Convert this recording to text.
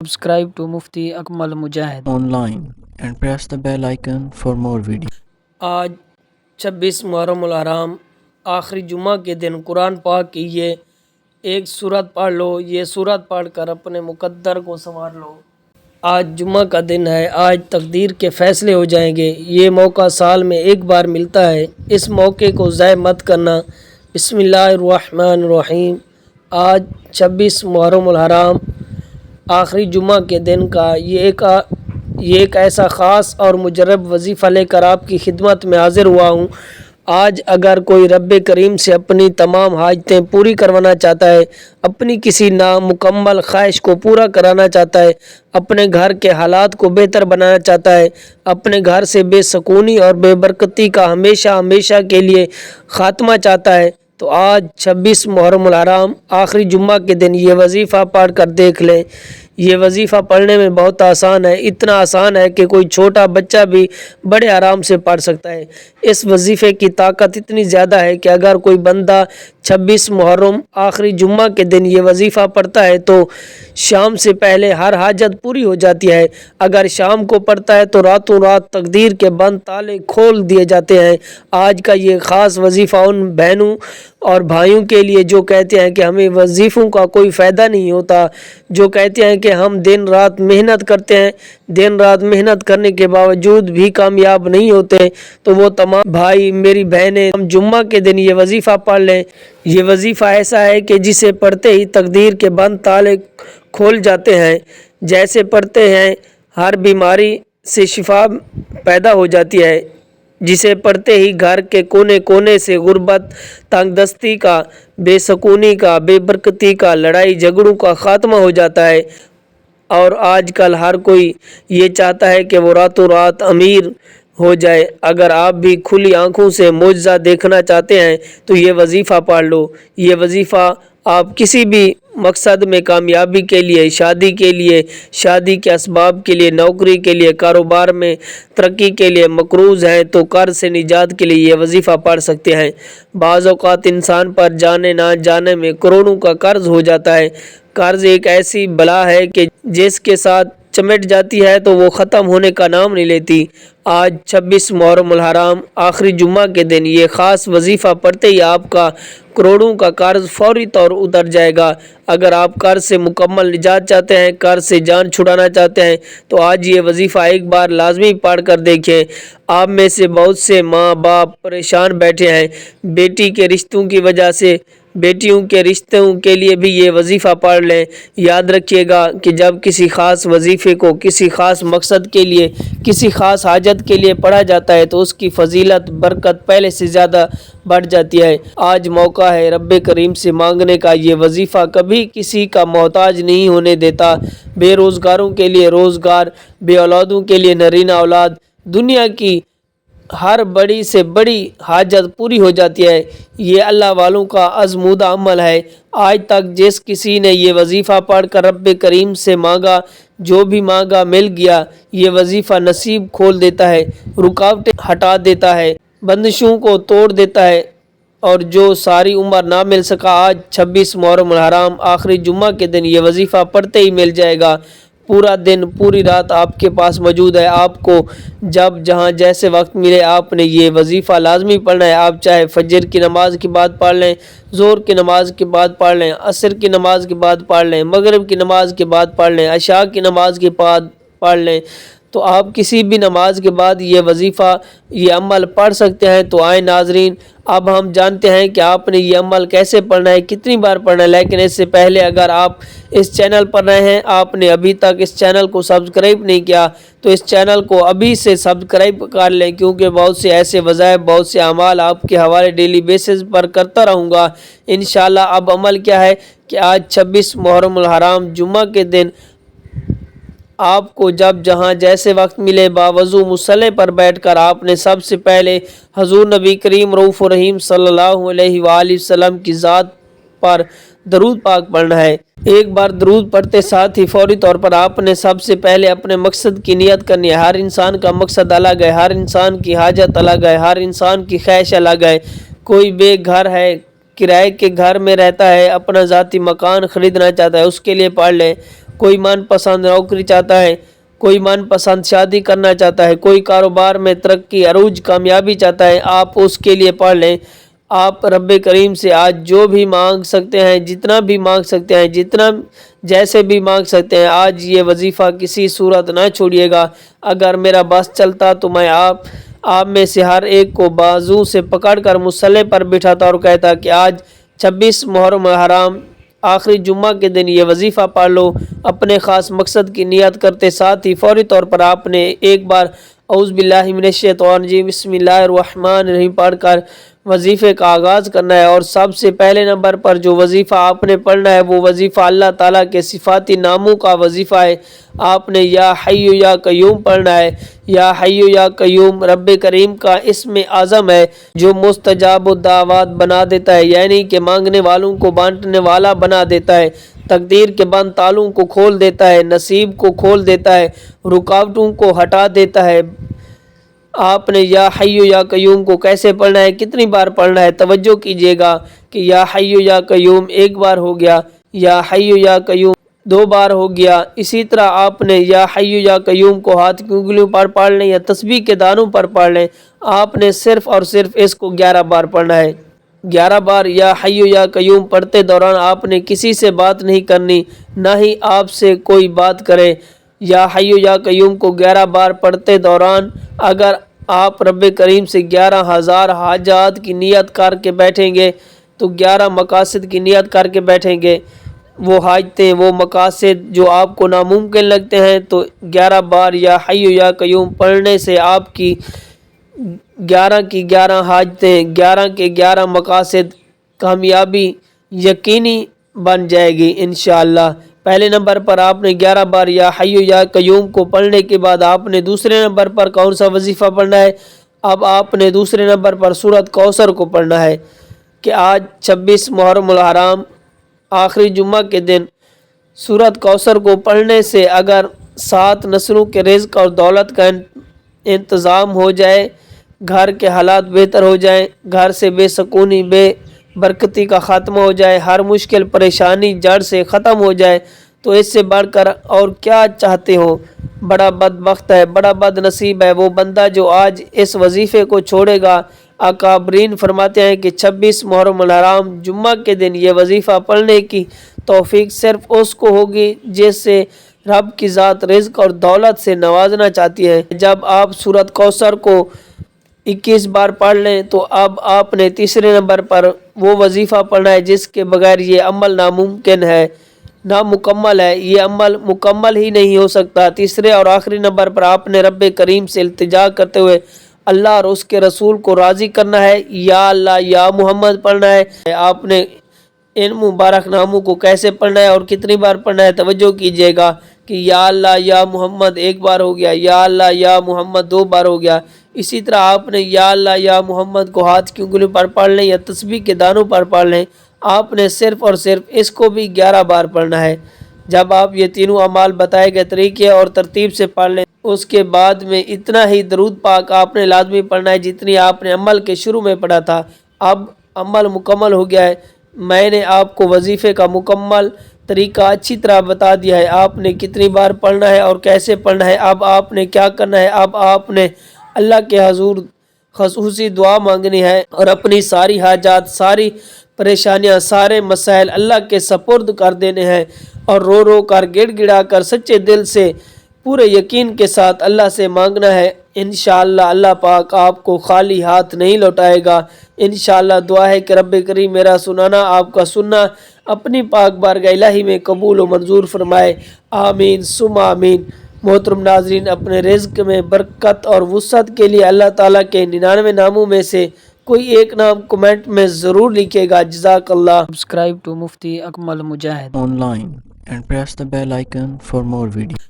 Subscribe to Mufti Akmal Mujahid online and press the bell icon for more videos. آج 26 محرم الحرام آخری جمعہ کے دن قرآن پاک کی یہ ایک سورت پڑھ لو. یہ سورت پڑھ کر اپنے مقدر کو سنوار لو. آج جمعہ کا دن ہے. آج تقدیر کے فیصلے ہو جائیں گے. یہ موقع سال میں ایک بار ملتا ہے. اس موقع کو ضائع مت کرنا. بسم اللہ الرحمن الرحیم. آج 26 محرم الحرام آخری جمعہ کے دن کا یہ ایک ایسا خاص اور مجرب وظیفہ لے کر آپ کی خدمت میں حاضر ہوا ہوں. آج اگر کوئی رب کریم سے اپنی تمام حاجتیں پوری کروانا چاہتا ہے، اپنی کسی نامکمل خواہش کو پورا کرانا چاہتا ہے، اپنے گھر کے حالات کو بہتر بنانا چاہتا ہے، اپنے گھر سے بے سکونی اور بے برکتی کا ہمیشہ کے لیے خاتمہ چاہتا ہے، تو آج 26 محرم الحرام آخری جمعہ کے دن یہ وظیفہ پڑھ کر دیکھ لیں. یہ وظیفہ پڑھنے میں بہت آسان ہے. اتنا آسان ہے کہ کوئی چھوٹا بچہ بھی بڑے آرام سے پڑھ سکتا ہے. اس وظیفے کی طاقت اتنی زیادہ ہے کہ اگر کوئی بندہ 26 محرم آخری جمعہ کے دن یہ وظیفہ پڑھتا ہے تو شام سے پہلے ہر حاجت پوری ہو جاتی ہے. اگر شام کو پڑھتا ہے تو راتوں رات تقدیر کے بند تالے کھول دیے جاتے ہیں. آج کا یہ خاص وظیفہ ان بہنوں اور بھائیوں کے لیے جو کہتے ہیں کہ ہمیں وظیفوں کا کوئی فائدہ نہیں ہوتا، جو کہتے ہیں کہ ہم دن رات محنت کرتے ہیں، دن رات محنت کرنے کے باوجود بھی کامیاب نہیں ہوتے، تو وہ تمام بھائی میری بہنیں ہم جمعہ کے دن یہ وظیفہ پڑھ لیں. یہ وظیفہ ایسا ہے کہ جسے پڑھتے ہی تقدیر کے بند تالے کھول جاتے ہیں. جیسے پڑھتے ہیں ہر بیماری سے شفا پیدا ہو جاتی ہے. جسے پڑھتے ہی گھر کے کونے کونے سے غربت، تنگ دستی کا، بے سکونی کا، بے برکتی کا، لڑائی جھگڑوں کا خاتمہ ہو جاتا ہے. اور آج کل ہر کوئی یہ چاہتا ہے کہ وہ راتوں رات امیر ہو جائے. اگر آپ بھی کھلی آنکھوں سے معجزہ دیکھنا چاہتے ہیں تو یہ وظیفہ پڑھ لو. یہ وظیفہ آپ کسی بھی مقصد میں کامیابی کے لیے، شادی کے لیے، شادی کے اسباب کے لیے، نوکری کے لیے، کاروبار میں ترقی کے لیے مقروض ہیں تو قرض سے نجات کے لیے یہ وظیفہ پڑھ سکتے ہیں. بعض اوقات انسان پر جانے نہ جانے میں کروڑوں کا قرض ہو جاتا ہے. قرض ایک ایسی بلا ہے کہ جس کے ساتھ چمٹ جاتی ہے تو وہ ختم ہونے کا نام نہیں لیتی. آج 26 محرم الحرام آخری جمعہ کے دن یہ خاص وظیفہ پڑھتے ہی آپ کا کروڑوں کا قرض فوری طور اتر جائے گا. اگر آپ قرض سے مکمل نجات چاہتے ہیں، قرض سے جان چھڑانا چاہتے ہیں تو آج یہ وظیفہ ایک بار لازمی پڑھ کر دیکھیں. آپ میں سے بہت سے ماں باپ پریشان بیٹھے ہیں بیٹی کے رشتوں کی وجہ سے. بیٹیوں کے رشتوں کے لیے بھی یہ وظیفہ پڑھ لیں. یاد رکھیے گا کہ جب کسی خاص وظیفے کو کسی خاص مقصد کے لیے، کسی خاص حاجت کے لیے پڑھا جاتا ہے تو اس کی فضیلت، برکت پہلے سے زیادہ بڑھ جاتی ہے. آج موقع ہے رب کریم سے مانگنے کا. یہ وظیفہ کبھی کسی کا محتاج نہیں ہونے دیتا. بے روزگاروں کے لیے روزگار، بے اولادوں کے لیے نرینہ اولاد، دنیا کی ہر بڑی سے بڑی حاجت پوری ہو جاتی ہے. یہ اللہ والوں کا آزمودہ عمل ہے. آج تک جس کسی نے یہ وظیفہ پڑھ کر رب کریم سے مانگا، جو بھی مانگا مل گیا. یہ وظیفہ نصیب کھول دیتا ہے، رکاوٹیں ہٹا دیتا ہے، بندشوں کو توڑ دیتا ہے. اور جو ساری عمر نہ مل سکا، آج 26 محرم الحرام آخری جمعہ کے دن یہ وظیفہ پڑھتے ہی مل جائے گا. پورا دن، پوری رات آپ کے پاس موجود ہے. آپ کو جب جہاں جیسے وقت ملے آپ نے یہ وظیفہ لازمی پڑھنا ہے. آپ چاہے فجر کی نماز کے بعد پڑھ لیں، ظہر کی نماز کے بعد پڑھ لیں، عصر کی نماز کے بعد پڑھ لیں، مغرب کی نماز کے بعد پڑھ لیں، عشاء کی نماز کے بعد پڑھ لیں. تو آپ کسی بھی نماز کے بعد یہ وظیفہ، یہ عمل پڑھ سکتے ہیں. تو آئیں ناظرین، اب ہم جانتے ہیں کہ آپ نے یہ عمل کیسے پڑھنا ہے، کتنی بار پڑھنا ہے. لیکن اس سے پہلے اگر آپ اس چینل پر رہے ہیں، آپ نے ابھی تک اس چینل کو سبسکرائب نہیں کیا تو اس چینل کو ابھی سے سبسکرائب کر لیں، کیونکہ بہت سے ایسے وظائف، بہت سے اعمال آپ کے حوالے ڈیلی بیسس پر کرتا رہوں گا انشاءاللہ. اب عمل کیا ہے کہ آج 26 محرم الحرام جمعہ کے دن آپ کو جب جہاں جیسے وقت ملے باوضو مصلی پر بیٹھ کر آپ نے سب سے پہلے حضور نبی کریم رؤوف الرحیم صلی اللہ علیہ وآلہ وسلم کی ذات پر درود پاک پڑھنا ہے. ایک بار درود پڑھتے ساتھ ہی فوری طور پر آپ نے سب سے پہلے اپنے مقصد کی نیت کرنی ہے. ہر انسان کا مقصد الگ ہے، ہر انسان کی حاجت الگ ہے، ہر انسان کی خواہش الگ ہے. کوئی بے گھر ہے، کرائے کے گھر میں رہتا ہے، اپنا ذاتی مکان خریدنا چاہتا ہے، اس کے لیے پڑھ لیں. کوئی من پسند نوکری چاہتا ہے، کوئی من پسند شادی کرنا چاہتا ہے، کوئی کاروبار میں ترقی عروج کامیابی چاہتا ہے، آپ اس کے لیے پڑھ لیں۔ آپ رب کریم سے آج جو بھی مانگ سکتے ہیں، جتنا بھی مانگ سکتے ہیں، جتنا جیسے بھی مانگ سکتے ہیں، آج یہ وظیفہ کسی صورت نہ چھوڑیے گا۔ اگر میرا بس چلتا تو میں آپ میں سے ہر ایک کو بازو سے پکڑ کر مصلی پر بٹھاتا اور کہتا کہ آج 26 محرم الحرام آخری جمعہ کے دن یہ وظیفہ پڑھ لو۔ اپنے خاص مقصد کی نیت کرتے ساتھ ہی فوری طور پر آپ نے ایک بار اعوذ باللہ من الشیطان الرجیم بسم اللہ الرحمن الرحیم پڑھ کر وظیفے کا آغاز کرنا ہے۔ اور سب سے پہلے نمبر پر جو وظیفہ آپ نے پڑھنا ہے وہ وظیفہ اللہ تعالیٰ کے صفاتی ناموں کا وظیفہ ہے۔ آپ نے یا حی یا قیوم پڑھنا ہے۔ یا حی یا قیوم رب کریم کا اسم اعظم ہے جو مستجاب الدعوات بنا دیتا ہے، یعنی کہ مانگنے والوں کو بانٹنے والا بنا دیتا ہے، تقدیر کے بند تالوں کو کھول دیتا ہے، نصیب کو کھول دیتا ہے، رکاوٹوں کو ہٹا دیتا ہے۔ آپ نے یا حی یا قیوم کو کیسے پڑھنا ہے، کتنی بار پڑھنا ہے، توجہ کیجیے گا کہ یا حی یا قیوم ایک بار ہو گیا، یا حی یا قیوم 2 بار ہو گیا۔ اسی طرح آپ نے یا حی یا قیوم کو ہاتھ کی انگلیوں پر پڑھ لیں یا تسبیح کے دانوں پر پڑھ لیں۔ آپ نے صرف اور صرف اس کو 11 بار پڑھنا ہے۔ 11 بار یا حی یا قیوم پڑھتے دوران آپ نے کسی سے بات نہیں کرنی، نہ ہی آپ سے کوئی بات کرے۔ یا حی یا قیوم کو 11 بار پڑھتے دوران اگر آپ رب کریم سے 11,000 حاجات کی نیت کر کے بیٹھیں گے تو 11 مقاصد کی نیت کر کے بیٹھیں گے، وہ حاجتیں، وہ مقاصد جو آپ کو ناممکن لگتے ہیں، تو 11 بار یا حی یا قیوم پڑھنے سے آپ کی 11 کی 11 حاجتیں، 11 کے 11 مقاصد کامیابی یقینی بن جائے گی انشاءاللہ۔ پہلے نمبر پر آپ نے 11 بار یا حی یا قیوم کو پڑھنے کے بعد آپ نے دوسرے نمبر پر کون سا وظیفہ پڑھنا ہے؟ اب آپ نے دوسرے نمبر پر سورۃ کوثر کو پڑھنا ہے کہ آج 26 محرم الحرام آخری جمعہ کے دن سورۃ کوثر کو پڑھنے سے اگر 7 نسلوں کے رزق اور دولت کا انتظام ہو جائے، گھر کے حالات بہتر ہو جائیں، گھر سے بے سکونی بے برکتی کا خاتمہ ہو جائے، ہر مشکل پریشانی جڑ سے ختم ہو جائے، تو اس سے بڑھ کر اور کیا چاہتے ہو؟ بڑا بدبخت ہے، بڑا بد نصیب ہے وہ بندہ جو آج اس وظیفے کو چھوڑے گا۔ اکابرین فرماتے ہیں کہ 26 محرم الحرام جمعہ کے دن یہ وظیفہ پڑھنے کی توفیق صرف اس کو ہوگی جس سے رب کی ذات رزق اور دولت سے نوازنا چاہتی ہے۔ جب آپ سورۃ کوثر کو 21 بار پڑھ لیں تو اب آپ نے تیسرے نمبر پر وہ وظیفہ پڑھنا ہے جس کے بغیر یہ عمل ناممکن ہے، نامکمل ہے، یہ عمل مکمل ہی نہیں ہو سکتا۔ تیسرے اور آخری نمبر پر آپ نے رب کریم سے التجا کرتے ہوئے اللہ اور اس کے رسول کو راضی کرنا ہے۔ یا اللہ یا محمد پڑھنا ہے۔ آپ نے ان مبارک ناموں کو کیسے پڑھنا ہے اور کتنی بار پڑھنا ہے، توجہ کیجیے گا کہ یا اللہ یا محمد 1 بار ہو گیا، یا اللہ یا محمد 2 بار ہو گیا۔ اسی طرح آپ نے یا اللہ یا محمد کو ہاتھ کی انگلیوں پر پڑھ لیں یا تسبیح کے دانوں پر پڑھ لیں۔ آپ نے صرف اور صرف اس کو بھی 11 بار پڑھنا ہے۔ جب آپ یہ تینوں اعمال بتائے گئے طریقے اور ترتیب سے پڑھ لیں، اس کے بعد میں اتنا ہی درود پاک آپ نے لازمی پڑھنا ہے جتنی آپ نے عمل کے شروع میں پڑھا تھا۔ اب عمل مکمل ہو گیا ہے، میں نے آپ کو وظیفے کا مکمل طریقہ اچھی طرح بتا دیا ہے، آپ نے کتنی بار پڑھنا ہے اور کیسے پڑھنا ہے۔ اب آپ نے کیا کرنا ہے، اب آپ نے اللہ کے حضور خصوصی دعا مانگنی ہے اور اپنی ساری حاجات، ساری پریشانیاں، سارے مسائل اللہ کے سپرد کر دینے ہیں اور رو رو کر گڑ گڑا کر سچے دل سے پورے یقین کے ساتھ اللہ سے مانگنا ہے۔ انشاءاللہ اللہ پاک آپ کو خالی ہاتھ نہیں لوٹائے گا۔ انشاءاللہ دعا ہے کہ رب کریم میرا سنانا، آپ کا سننا اپنی پاک بارگاہ الہی میں قبول و منظور فرمائے، آمین ثم آمین۔ محترم ناظرین، اپنے رزق میں برکت اور وسعت کے لیے اللہ تعالیٰ کے 99 ناموں میں سے کوئی ایک نام کمنٹ میں ضرور لکھے گا۔ جزاک اللہ۔ Subscribe to Mufti Akmal Mujahid online and press the bell icon for more videos.